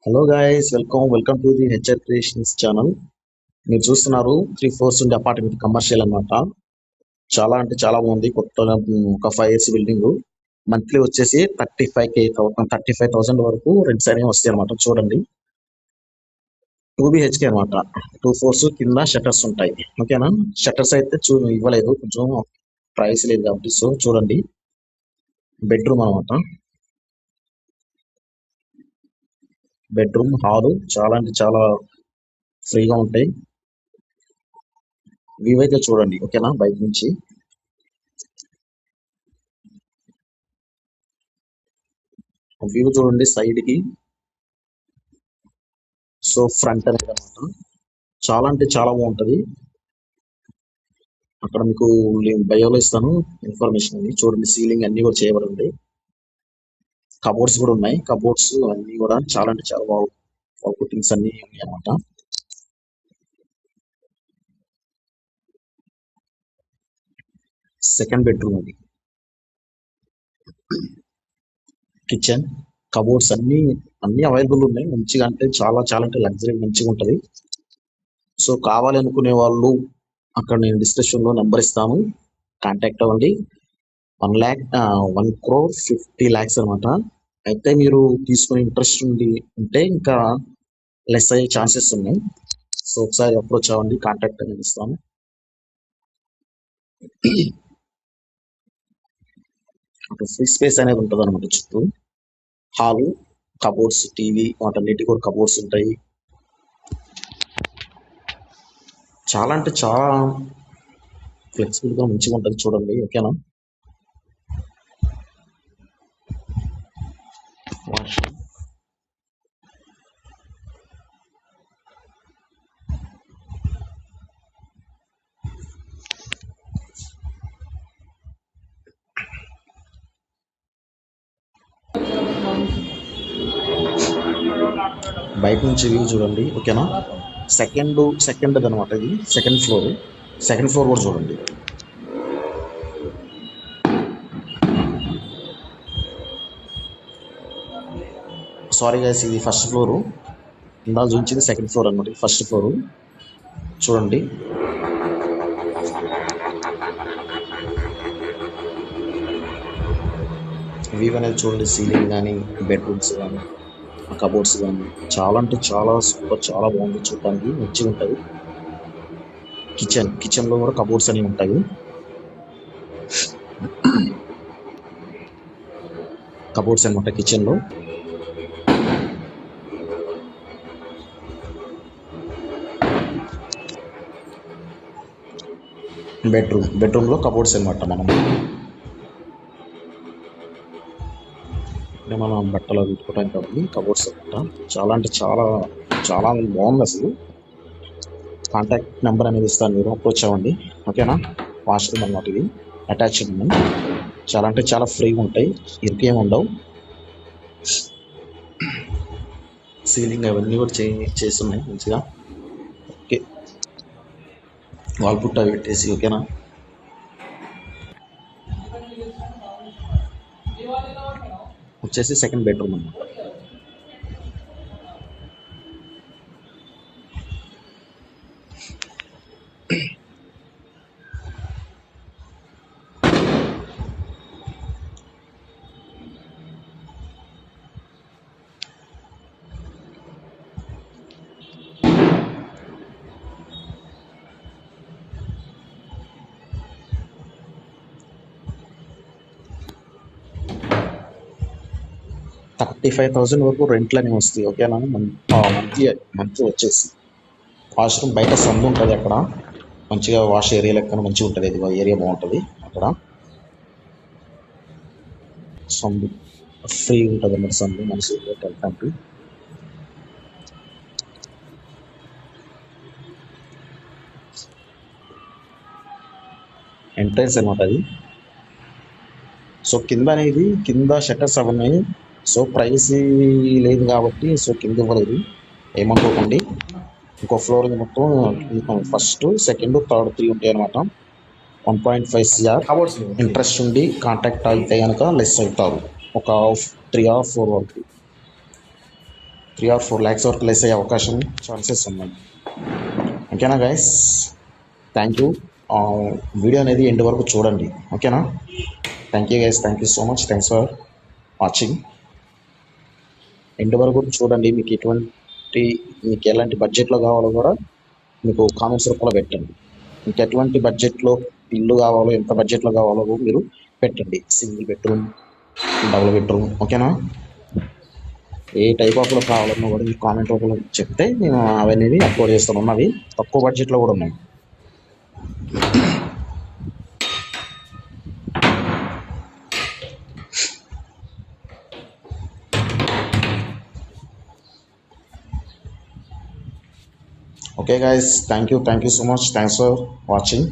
Hello guys, welcome to the HR creations channel. మీరు చూస్తున్నారు 3 floors ఉండే అపార్ట్మెంట్ కమర్షియల్ అన్నమాట. చాలా అంటే చాలా బాగుంది. కొత్తగా ఒక 5 years బిల్డింగ్. మంత్లీ వచ్చేసి 35,000 వరకు రెంట్స్ అనేవి వస్తాయి అనమాట. చూడండి, 2 BHK అనమాట. 2 floors కింద షట్టర్స్ ఉంటాయి. ఓకేనా, షట్టర్స్ అయితే ఇవ్వలేదు, కొంచెం ప్రైస్ లేదు కాబట్టి. సో చూడండి, బెడ్రూమ్ అనమాట. బెడ్రూమ్, హాలు చాలా అంటే చాలా ఫ్రీగా ఉంటాయి. వ్యూ అయితే చూడండి, ఓకేనా. బయట నుంచి వ్యూ చూడండి సైడ్ కి. సో ఫ్రంట్ అనేది అనమాట. చాలా అంటే చాలా బాగుంటది. అక్కడ మీకు బయోలో ఇస్తాను ఇన్ఫర్మేషన్ అని. చూడండి, సీలింగ్ అన్ని కూడా చేయబడింది. కబోర్డ్స్ కూడా ఉన్నాయి. కబోర్డ్స్ అన్ని కూడా చాలా అంటే చాలా బాగు కుకింగ్స్ అన్ని ఉన్నాయి అనమాట. సెకండ్ బెడ్రూమ్ అది. కిచెన్, కబోర్డ్స్ అన్ని అవైలబుల్ ఉన్నాయి. మంచిగా అంటే చాలా చాలా అంటే లగ్జరీ మంచిగా ఉంటది. సో కావాలి అనుకునే వాళ్ళు అక్కడ నేను డిస్క్రిప్షన్ లో నెంబర్ ఇస్తాను, కాంటాక్ట్ అవ్వండి. 1,50,00,000 అనమాట. అయితే మీరు తీసుకునే ఇంట్రెస్ట్ ఉంటే ఇంకా లెస్ అయ్యే ఛాన్సెస్ ఉన్నాయి. సో ఒకసారి అప్రోచ్ అవ్వండి, కాంటాక్ట్ అనేది ఇస్తాను. ఒక ఫ్రీ స్పేస్ అనేది ఉంటుంది అనమాట చుట్టూ. హాల్, కబోర్డ్స్, టీవీ వాటన్నిటి కూడా కబోర్డ్స్ ఉంటాయి. చాలా అంటే చాలా ఫ్లెక్సిబుల్ గా మంచిగా ఉంటుంది. చూడండి, ఓకేనా. వాష్రూమ్, బయట నుంచి వ్యూ చూడండి, ఓకేనా. సెకండ్ అనమాట. ఇది సెకండ్ ఫ్లోర్ కూడా చూడండి. సారీ గైస్, ఇది ఫస్ట్ ఫ్లోర్. ఇందాక చూపించింది సెకండ్ ఫ్లోర్ అనమాట. ఫస్ట్ ఫ్లోర్ చూడండి. వ్యూ అనేది చూడండి. సీలింగ్ కానీ, బెడ్రూమ్స్ కానీ, కబోర్డ్స్ కానీ చాలా అంటే చాలా సూపర్, చాలా బాగుంది. చూడడానికి మంచిగా ఉంటుంది. కిచెన్ లో కూడా కబోర్డ్స్ అనేవి ఉంటాయి. కబోర్డ్స్ అనమాట కిచెన్ లో. బెడ్రూమ్ లో కబోర్డ్స్ అనమాట. మనం బట్టలు పెట్టుకోవడానికి కాబట్టి కబోర్డ్స్ అనమాట. చాలా అంటే చాలా చాలా బాగుంది అసలు. కాంటాక్ట్ నెంబర్ అనేది ఇస్తాను, మీరు అప్రోచ్ అవ్వండి, ఓకేనా. వాష్రూమ్ అనమాట ఇది, అటాచ్డ్ ఉన్నాయి. చాలా అంటే చాలా ఫ్రీగా ఉంటాయి, ఇరుకేం ఉండవు. సీలింగ్ అవన్నీ కూడా చేసి ఉన్నాయి మంచిగా. ఓకే, వాల్ పుట్ట పెట్టేసి, ఓకేనా. వచ్చేసి సెకండ్ బెడ్రూమ్ అన్నమాట. $35,000 వరకు రెంట్లు అనేవి వస్తాయి, ఓకేనా. మంత్లీ వచ్చేసి. వాష్రూమ్ బయట సందు ఉంటుంది అక్కడ, మంచిగా వాష్ ఏరియా లెక్కన మంచిగా ఉంటుంది. ఇది ఏరియా బాగుంటుంది అక్కడ. సందు ఫ్రీ ఉంటుంది అన్నమాట. సందు మనిషి వెళ్ళడానికి. ఎంట్రన్స్ అనమాట అది. సో కింద షట్టర్స్ అవన్నీ. సో ప్రైవసీ లేదు కాబట్టి సో కింద ఇవ్వలేదు, ఏమనుకోకండి. ఇంకో ఫ్లోర్ మొత్తం ఫస్ట్, సెకండ్, థర్డ్ 3 ఉంటాయి అనమాట. 1.5 CR ఇంట్రెస్ట్ ఉండి కాంటాక్ట్ అయితే కనుక లెస్ అవుతారు, ఒక 3 or 4 వరకు. 3 or 4 lakhs వరకు లెస్ అయ్యే అవకాశం ఛాన్సెస్ ఉన్నాయి. ఓకేనా గైస్, థ్యాంక్ యూ. వీడియో అనేది ఎండ్ వరకు చూడండి. ఓకేనా, thank you guys, thank you so much, thanks for watching. End వరకు చూడండి. మీకు ఎలాంటి బడ్జెట్లో కావాలో కూడా మీకు కామెంట్స్ రూపంలో పెట్టండి. మీకు ఎటువంటి బడ్జెట్లో ఇల్లు కావాలో, ఎంత బడ్జెట్లో కావాలో మీరు పెట్టండి. సింగిల్ బెడ్రూమ్, డబుల్ బెడ్రూమ్, ఓకేనా, ఏ టైప్ ఆఫ్లో కావాలన్నా కూడా మీకు కామెంట్ రూపంలో చెప్తే నేను అవన్నీ అప్లోడ్ చేస్తాను. ఉన్నవి తక్కువ బడ్జెట్లో కూడా ఉన్నాయి. Okay guys, thank you so much, thanks for watching.